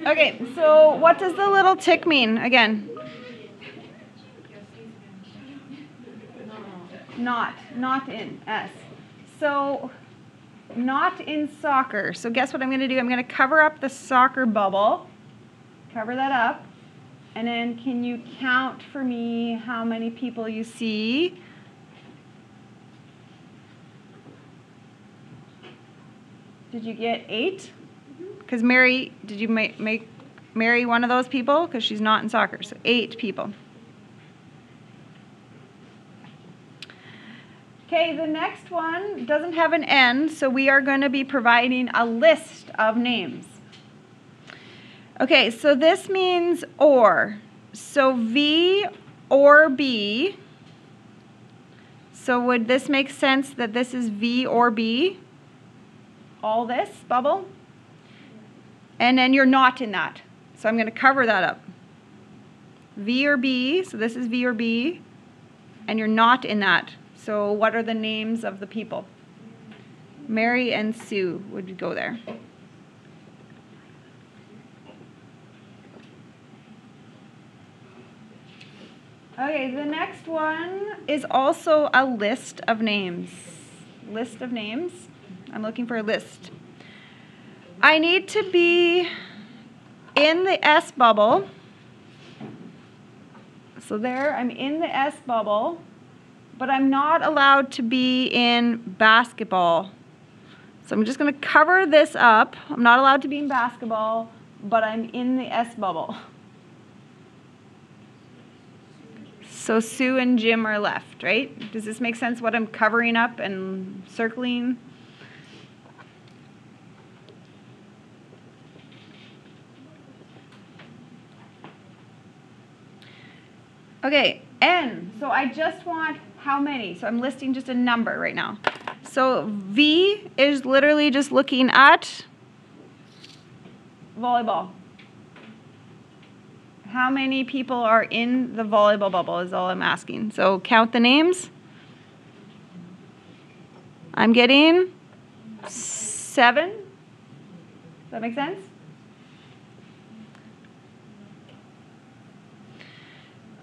Okay, so what does the little tick mean again? Not in S. So not in soccer. So guess what I'm going to do? I'm going to cover up the soccer bubble. Cover that up. And then can you count for me how many people you see? Did you get 8? Because Mary, did you make Mary one of those people? Because she's not in soccer. So 8 people. Okay, the next one doesn't have an end, so we are going to be providing a list of names. Okay, so this means or. So V or B. So would this make sense that this is V or B? All this bubble? And then you're not in that. So I'm going to cover that up. V or B, so this is V or B, and you're not in that. So what are the names of the people? Mary and Sue would go there. Okay, the next one is also a list of names. List of names. I'm looking for a list. I need to be in the S bubble. So there, I'm in the S bubble, but I'm not allowed to be in basketball. So I'm just going to cover this up. I'm not allowed to be in basketball, but I'm in the S bubble. So Sue and Jim are left, right? Does this make sense what I'm covering up and circling? Okay, N. So I just want how many? So I'm listing just a number right now. So V is literally just looking at volleyball. How many people are in the volleyball bubble is all I'm asking. So count the names. I'm getting 7. Does that make sense?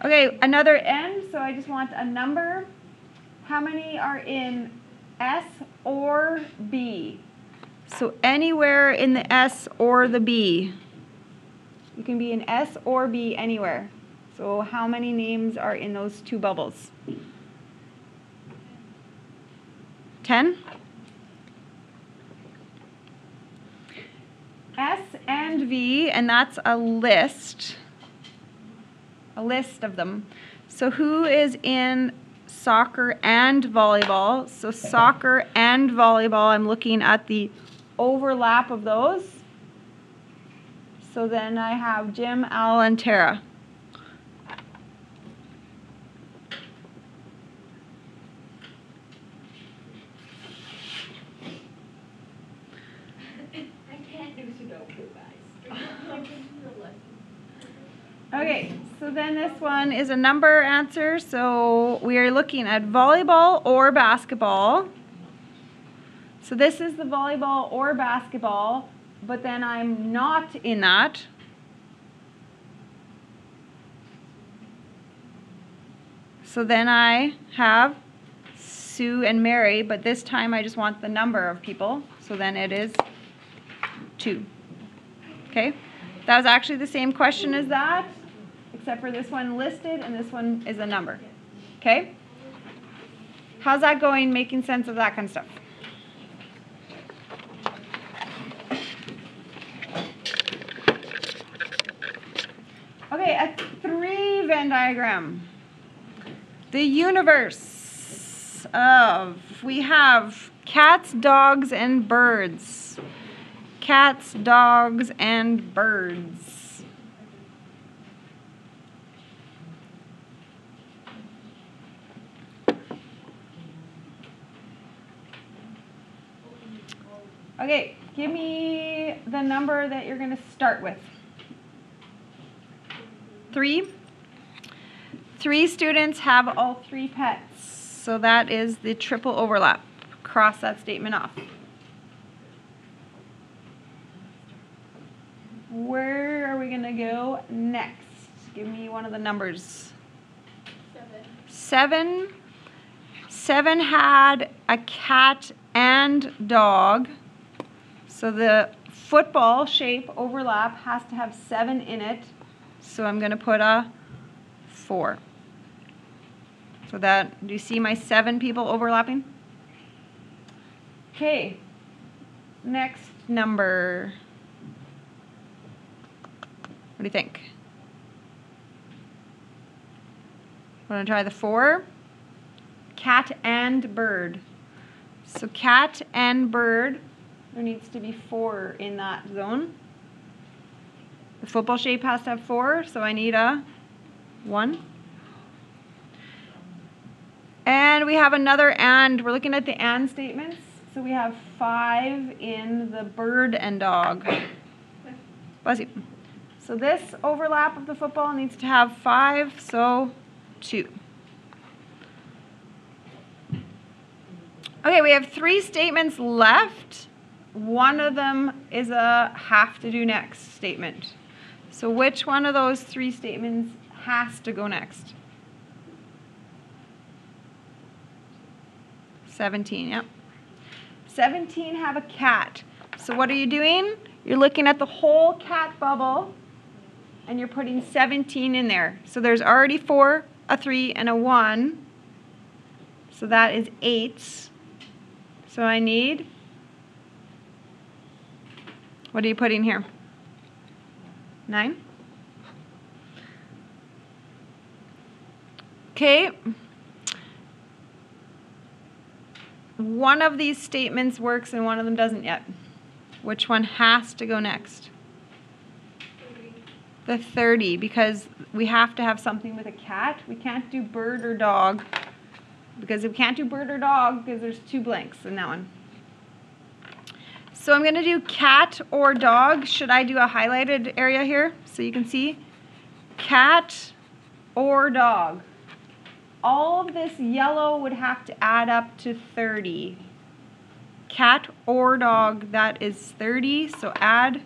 Okay, another N, so I just want a number. How many are in S or B? So anywhere in the S or the B. You can be in S or B anywhere. So how many names are in those 2 bubbles? 10? S and V, and that's a list of them. So who is in soccer and volleyball? So soccer and volleyball, I'm looking at the overlap of those. So then I have Jim, Al, and Tara. I can't do Sudoku, guys. Okay, so then this one is a number answer. So we are looking at volleyball or basketball. So this is the volleyball or basketball, but then I'm not in that. So then I have Sue and Mary, but this time I just want the number of people. So then it is 2. Okay? That was actually the same question as that, except for this one listed and this one is a number. Okay? How's that going, making sense of that kind of stuff? Okay, a 3 Venn diagram. The universe of, we have cats, dogs, and birds. Cats, dogs, and birds. Okay, give me the number that you're going to start with. 3. 3 students have all 3 pets. So that is the triple overlap. Cross that statement off. Where we gonna go next? Give me one of the numbers. 7. 7 had a cat and dog. So the football shape overlap has to have 7 in it. So I'm gonna put a 4. So that, do you see my 7 people overlapping? Okay, next number. What do you think? Want to try the 4? Cat and bird. So cat and bird, there needs to be 4 in that zone. The football shape has to have 4, so I need a 1. And we have another and. We're looking at the and statements. So we have 5 in the bird and dog. Bless you. So this overlap of the football needs to have 5, so 2. Okay, we have 3 statements left. One of them is a have to do next statement. So which one of those 3 statements has to go next? 17, yep. 17 have a cat. So what are you doing? You're looking at the whole cat bubble and you're putting 17 in there. So there's already 4, a 3, and a 1. So that is 8. So I need, what are you putting here? 9? Okay. One of these statements works and one of them doesn't yet. Which one has to go next? 30. The 30, because we have to have something with a cat. We can't do bird or dog, because we can't do bird or dog because there's 2 blanks in that one. So I'm going to do cat or dog. Should I do a highlighted area here so you can see? Cat or dog. All of this yellow would have to add up to 30. Cat or dog, that is 30, so add.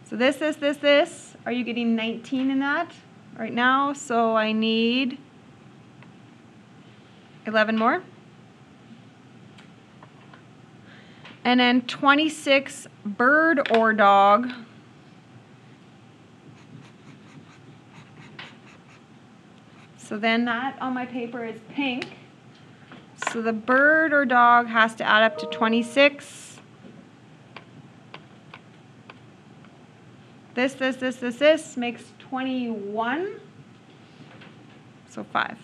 So this. Are you getting 19 in that right now? So I need 11 more. And then 26 bird or dog. So then that on my paper is pink. So the bird or dog has to add up to 26. This makes 21. So 5.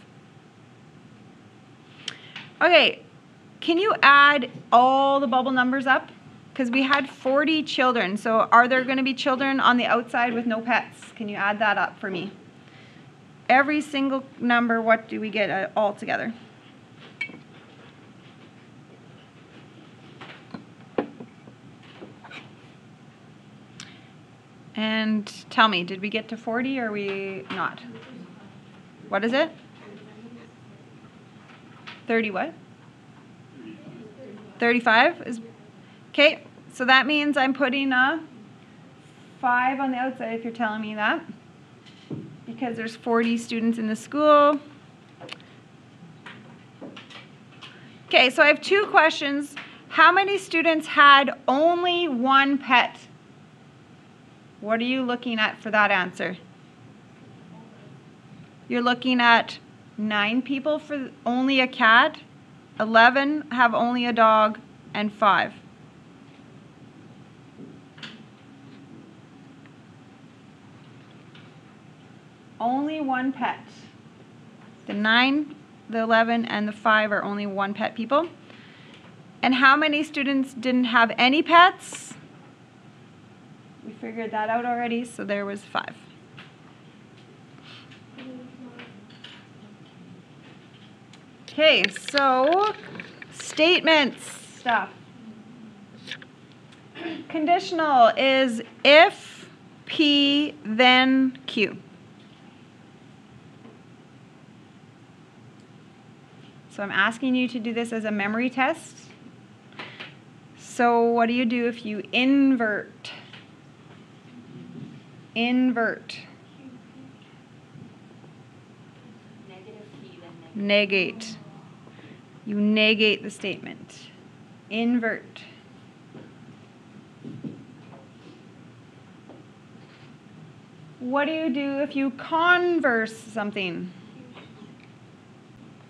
Okay, can you add all the bubble numbers up? Because we had 40 children. So are there going to be children on the outside with no pets? Can you add that up for me? Every single number, what do we get all together? And tell me, did we get to 40 or are we not? What is it? 30 what? 35 is okay. So that means I'm putting a 5 on the outside if you're telling me that, because there's 40 students in the school. Okay, so I have 2 questions. How many students had only 1 pet? What are you looking at for that answer? You're looking at 9 people for only a cat, 11 have only a dog, and 5. Only 1 pet. The 9, the 11, and the 5 are only 1 pet people. And how many students didn't have any pets? We figured that out already, so there was 5. Okay, so statements stuff. Conditional is if P, then Q. So I'm asking you to do this as a memory test. So what do you do if you invert? Invert. Negative P, then negative. Negate. You negate the statement. Invert. What do you do if you converse something?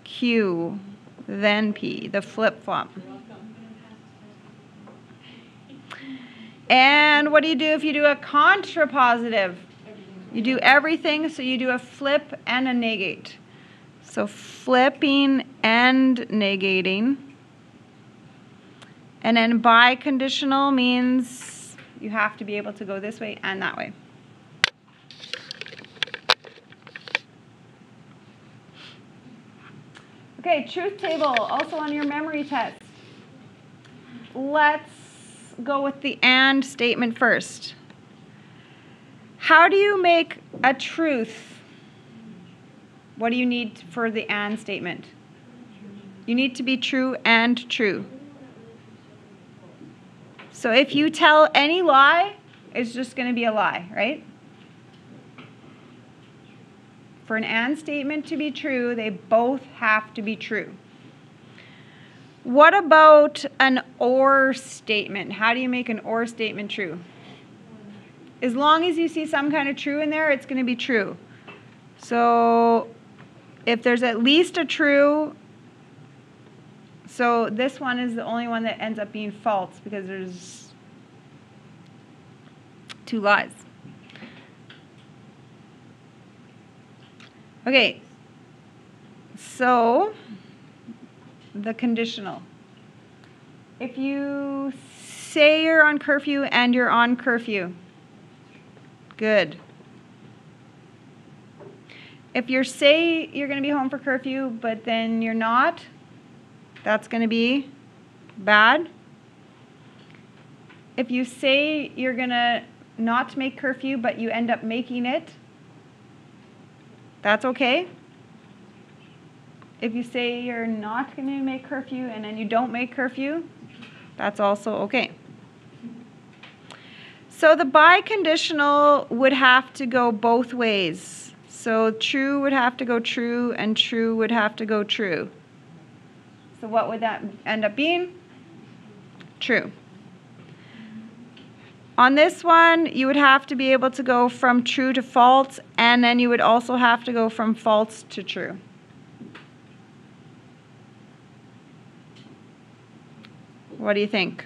Q, then P, the flip-flop. And what do you do if you do a contrapositive? You do everything, so you do a flip and a negate. So flipping and negating. And then biconditional means you have to be able to go this way and that way. Okay, truth table, also on your memory test. Let's go with the and statement first. How do you make a truth? What do you need for the and statement? You need to be true and true. So if you tell any lie, it's just going to be a lie, right? For an and statement to be true, they both have to be true. What about an or statement? How do you make an or statement true? As long as you see some kind of true in there, it's going to be true. So if there's at least a true, so this one is the only one that ends up being false because there's two lies. Okay, so the conditional. If you say you're on curfew and you're on curfew, good. If you say you're going to be home for curfew, but then you're not, that's going to be bad. If you say you're going to not make curfew, but you end up making it, that's okay. If you say you're not going to make curfew and then you don't make curfew, that's also okay. So the biconditional would have to go both ways. So true would have to go true and true would have to go true. So what would that end up being? True. On this one, you would have to be able to go from true to false, and then you would also have to go from false to true. What do you think?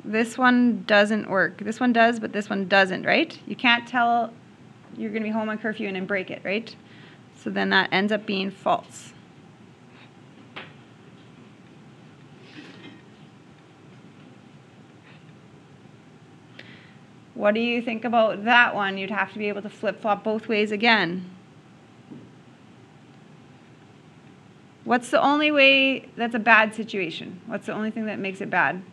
This one doesn't work. This one does, but this one doesn't, right? You can't tell you're going to be home on curfew and then break it, right? So then that ends up being false. What do you think about that one? You'd have to be able to flip-flop both ways again. What's the only way that's a bad situation? What's the only thing that makes it bad?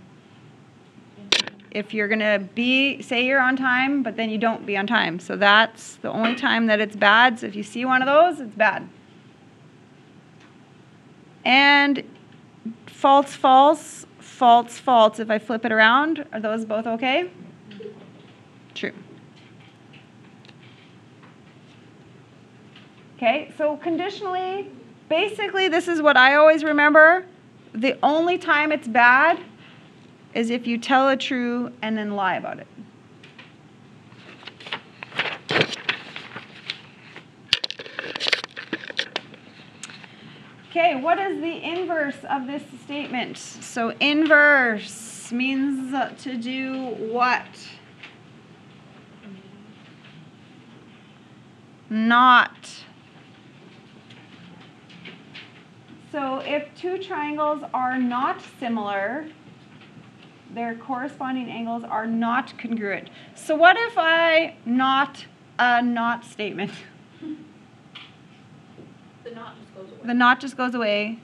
If you're going to say you're on time, but then you don't be on time. So that's the only time that it's bad. So if you see one of those, it's bad. And false, false, false, false. If I flip it around, are those both okay? True. Okay, so conditionally, basically this is what I always remember. The only time it's bad is if you tell a true and then lie about it. Okay, what is the inverse of this statement? So inverse means to do what? Not. So if two triangles are not similar, their corresponding angles are not congruent. So what if I not a not statement? The not just goes away. The not just goes away.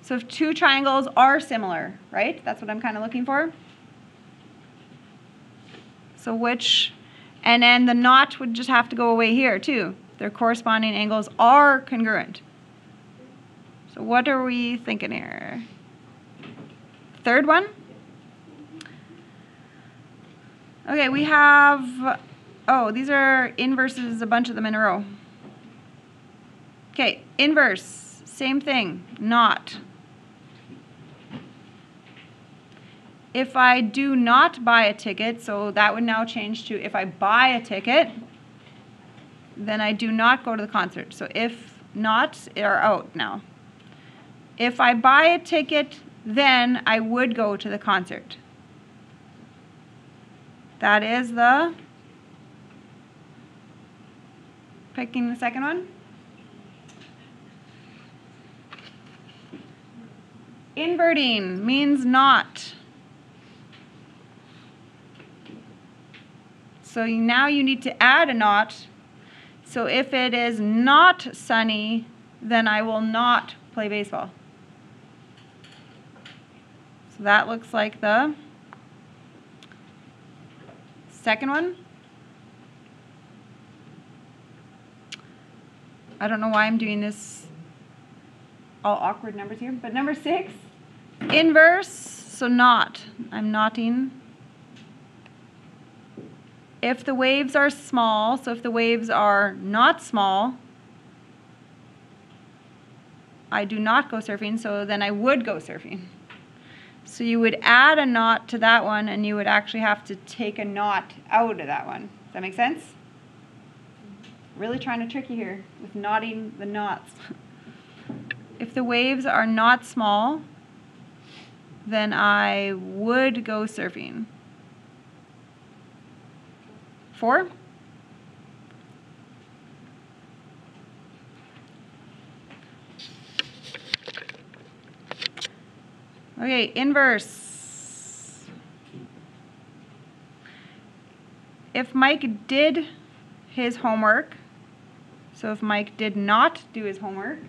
So if two triangles are similar, right? That's what I'm kind of looking for. So which, and then the not would just have to go away here too. Their corresponding angles are congruent. So what are we thinking here? third one. Okay, we have, oh, these are inverses, a bunch of them in a row. Okay, inverse, same thing, not. If I do not buy a ticket, so that would now change to if I buy a ticket, then I do not go to the concert. So if not are out now. If I buy a ticket, then I would go to the concert. That is the, picking the second one. Inverting means not. So now you need to add a not. So if it is not sunny, then I will not play baseball. So that looks like the second one. I don't know why I'm doing this all awkward numbers here, but number 6, inverse, so not. I'm notting. If the waves are small, so if the waves are not small, I do not go surfing, so then I would go surfing. So you would add a not to that one, and you would actually have to take a not out of that one. Does that make sense? Really trying to trick you here with knotting the knots. If the waves are not small, then I would go surfing. 4. Okay, inverse. If Mike did his homework, so if Mike did not do his homework,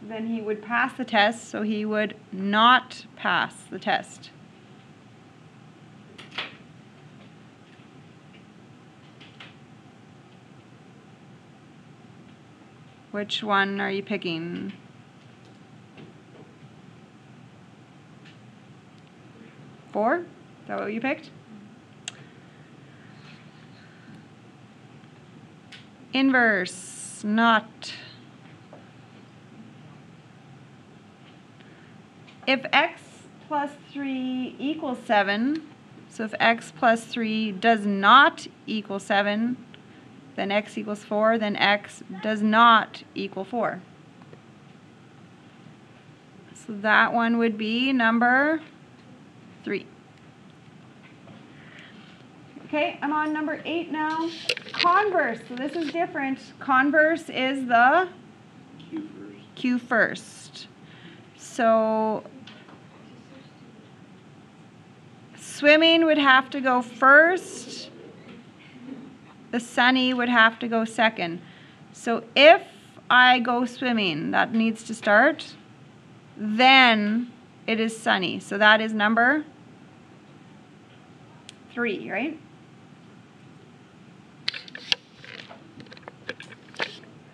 then he would pass the test, so he would not pass the test. Which one are you picking? Four? Is that what you picked? Inverse, not. If x plus 3 equals 7, so if x plus 3 does not equal 7, then x equals 4, then x does not equal 4. So that one would be number 3. Okay, I'm on number 8 now. Converse, so this is different. Converse is the Q first. So swimming would have to go first. The sunny would have to go second. So if I go swimming, that needs to start. Then it is sunny. So that is number 3, right?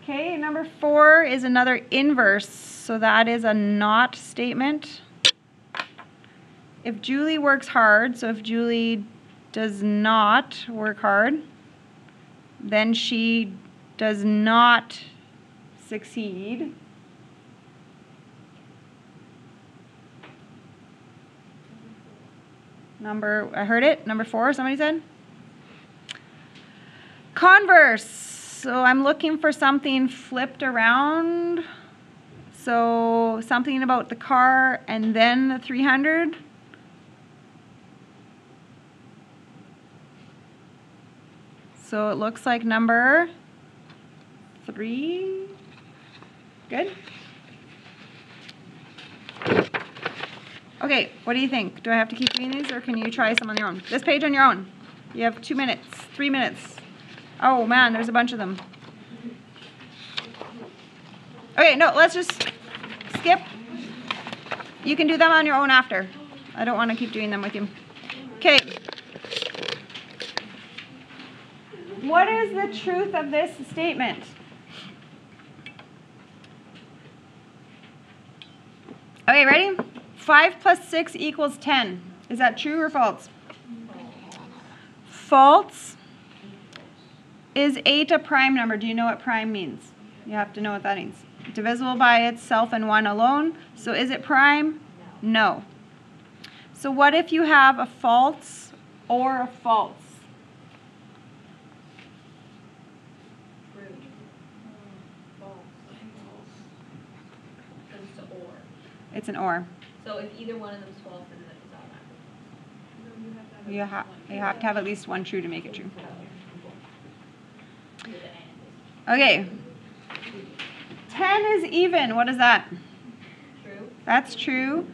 Okay, number 4 is another inverse. So that is a not statement. If Julie works hard, so if Julie does not work hard, then she does not succeed. I heard it, number 4, somebody said? Converse, so I'm looking for something flipped around. So something about the car and then the 300. So it looks like number 3. Good? Okay, what do you think? Do I have to keep doing these or can you try some on your own? This page on your own. You have 2 minutes, 3 minutes. Oh man, there's a bunch of them. Okay, no, let's just skip. You can do them on your own after. I don't want to keep doing them with you. Okay. What is the truth of this statement? Okay, ready? 5 plus 6 equals 10. Is that true or false? False. Is 8 a prime number? Do you know what prime means? You have to know what that means. Divisible by itself and 1 alone. So is it prime? No. So what if you have a false or a false? True. False. So it's an or. It's an or. So if either one of them is false, then it's automatically false. You have to have at least one true to make it true. With the and. Okay. 10 is even. What is that? True. That's true.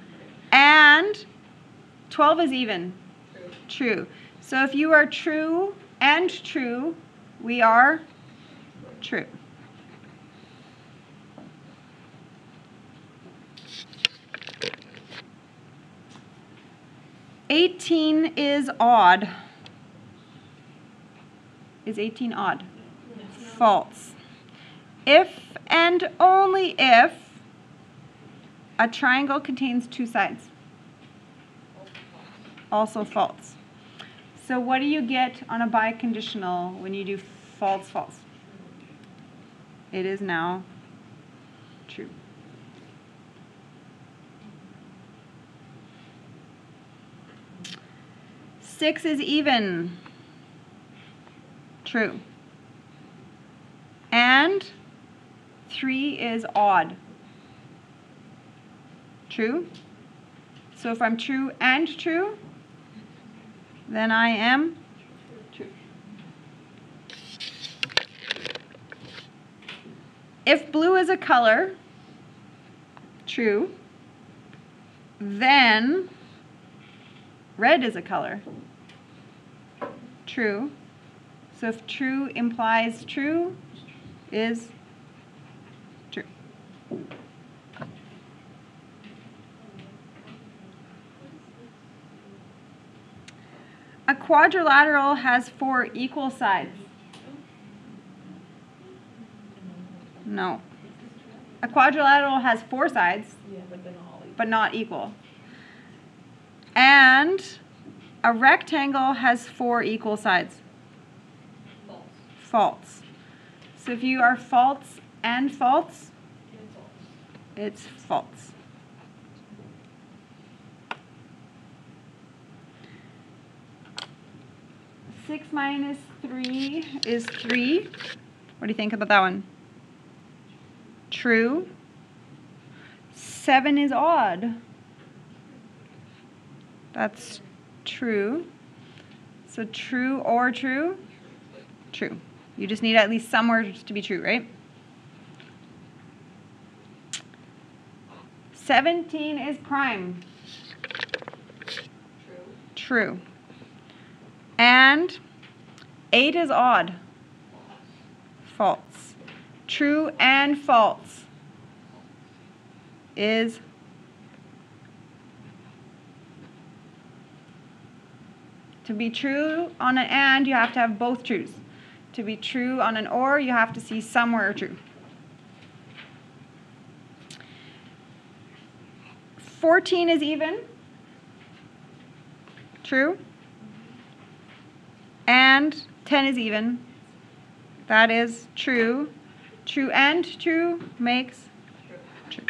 And 12 is even. True. True. So if you are true and true, we are true. "18 is odd." Is 18 odd? False. If and only if a triangle contains two sides. Also false. So what do you get on a biconditional when you do false, false? It is now true. "6 is even." True. And 3 is odd. True. So if I'm true and true, then I am true. If blue is a color, true, then red is a color. True. So if true implies true, is true. A quadrilateral has 4 equal sides. No. A quadrilateral has 4 sides, but not equal. And a rectangle has 4 equal sides. False. False. So if you are false and false, it's false. Six minus 3 is 3. What do you think about that one? True. 7 is odd. That's true. So true or true? True. You just need at least some words to be true, right? 17 is prime. True. True. And 8 is odd. False. True and false is to be true on an and, you have to have both truths. To be true on an or, you have to see somewhere true. 14 is even. True. And 10 is even. That is true. True and true makes true.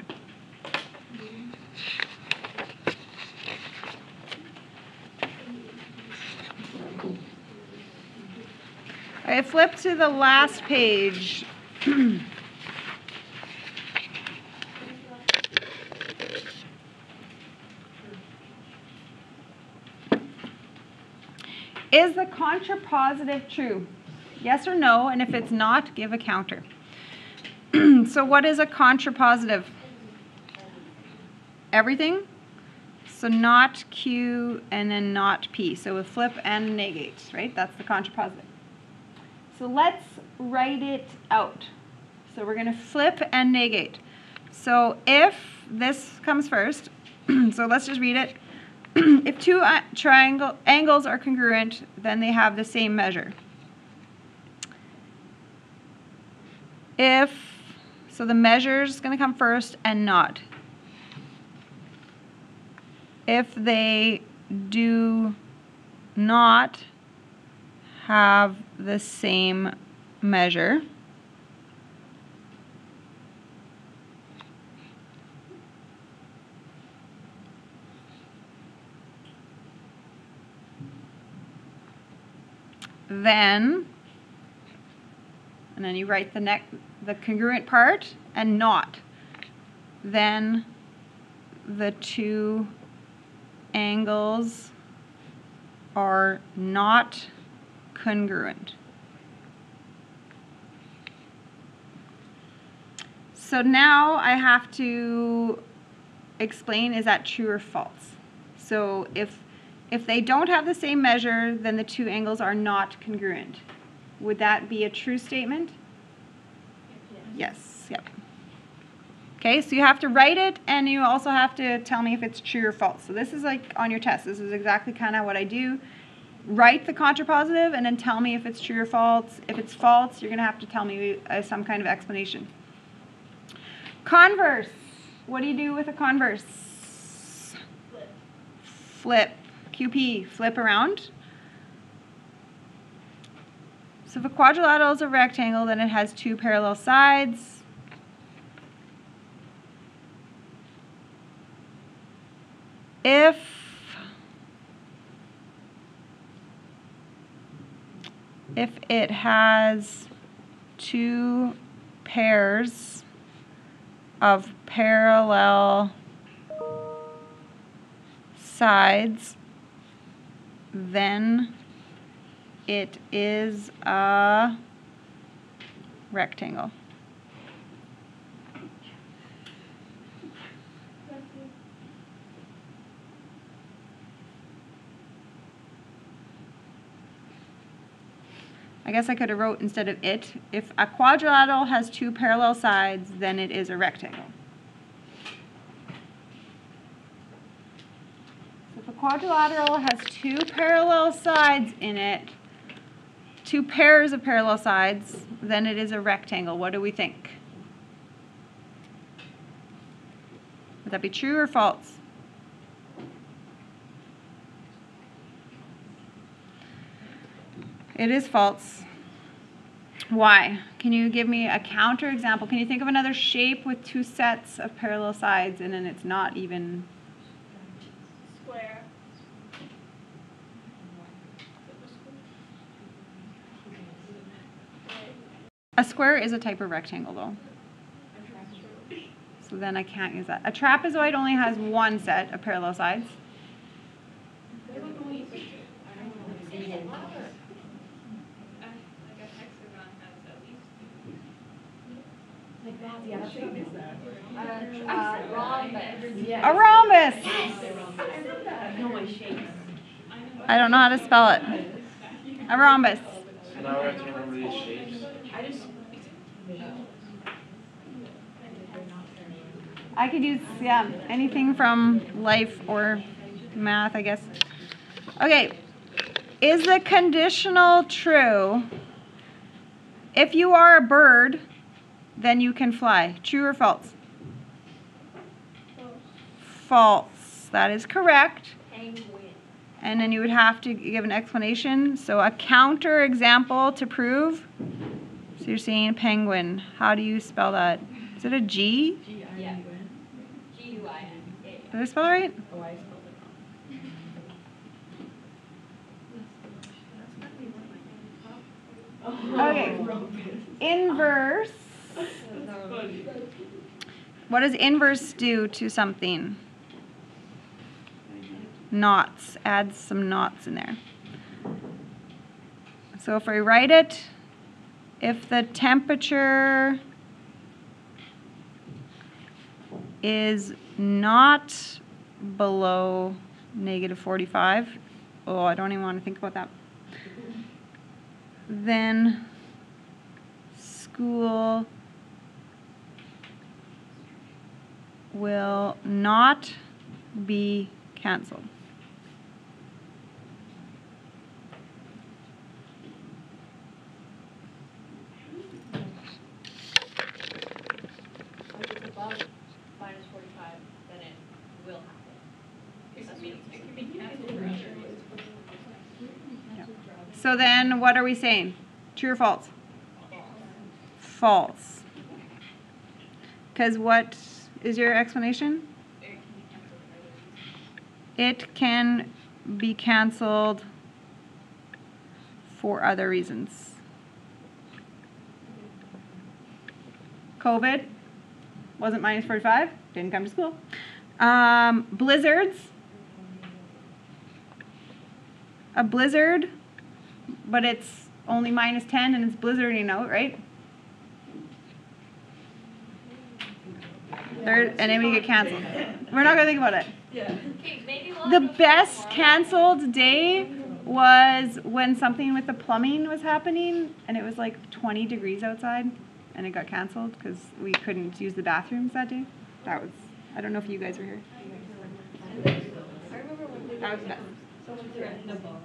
I flip to the last page. Is the contrapositive true? Yes or no, and if it's not, give a counter. So what is a contrapositive? Everything? So not Q and then not P. So we flip and negate, right? That's the contrapositive. So let's write it out. So we're going to flip and negate. So if this comes first, so let's just read it. If two triangle angles are congruent, then they have the same measure. So the measure is going to come first and not. if they do not have the same measure, then, and then you write the congruent part and not, then the two angles are not congruent. So now I have to explain, is that true or false? So if they don't have the same measure, then the two angles are not congruent. Would that be a true statement? Yes, yep. Okay, so you have to write it, and you also have to tell me if it's true or false. So this is like on your test. This is exactly kind of what I do. Write the contrapositive, and then tell me if it's true or false. If it's false, you're going to have to tell me some kind of explanation. Converse. What do you do with a converse? Flip. QP, flip around. So if a quadrilateral is a rectangle, then it has two parallel sides. If it has two pairs of parallel sides, then it is a rectangle. I guess I could have wrote instead of it, if a quadrilateral has two parallel sides, then it is a rectangle. So if a quadrilateral has two parallel sides in it, two pairs of parallel sides, then it is a rectangle. What do we think? Would that be true or false? It is false. Why? Can you give me a counter example? Can you think of another shape with two sets of parallel sides and then it's not even? Square. A square is a type of rectangle though. So then I can't use that. A trapezoid only has one set of parallel sides. A rhombus. I don't know how to spell it. A rhombus. So now we have to remember these shapes. I could use, yeah, anything from life or math, I guess. Okay. Is the conditional true? If you are a bird, then you can fly. True or false? False. That is correct. Penguin. And then you would have to give an explanation. So a counter example to prove. So you're saying penguin. How do you spell that? Is it a G? Yeah. G-U-I-N. Did I spell it right? Oh, I spelled it wrong. Okay. Inverse. What does inverse do to something? Knots. Add some knots in there. So if we write it, if the temperature is not below -45, oh, I don't even want to think about that, then school will not be canceled. If it's above -45, then it will happen. Because So then what are we saying? True or false? False. Because what is your explanation? It can be canceled for other reasons. COVID wasn't minus 45, didn't come to school. Blizzards. A blizzard, but it's only minus 10 and it's blizzarding out, right? And then we get canceled. We're not gonna think about it. Yeah. Okay, maybe we'll The have a best follow-up. canceled day was when something with the plumbing was happening and it was like 20 degrees outside and it got canceled because we couldn't use the bathrooms that day. That was, I don't know if you guys were here. I remember when they That was best. someone threatened a bomb.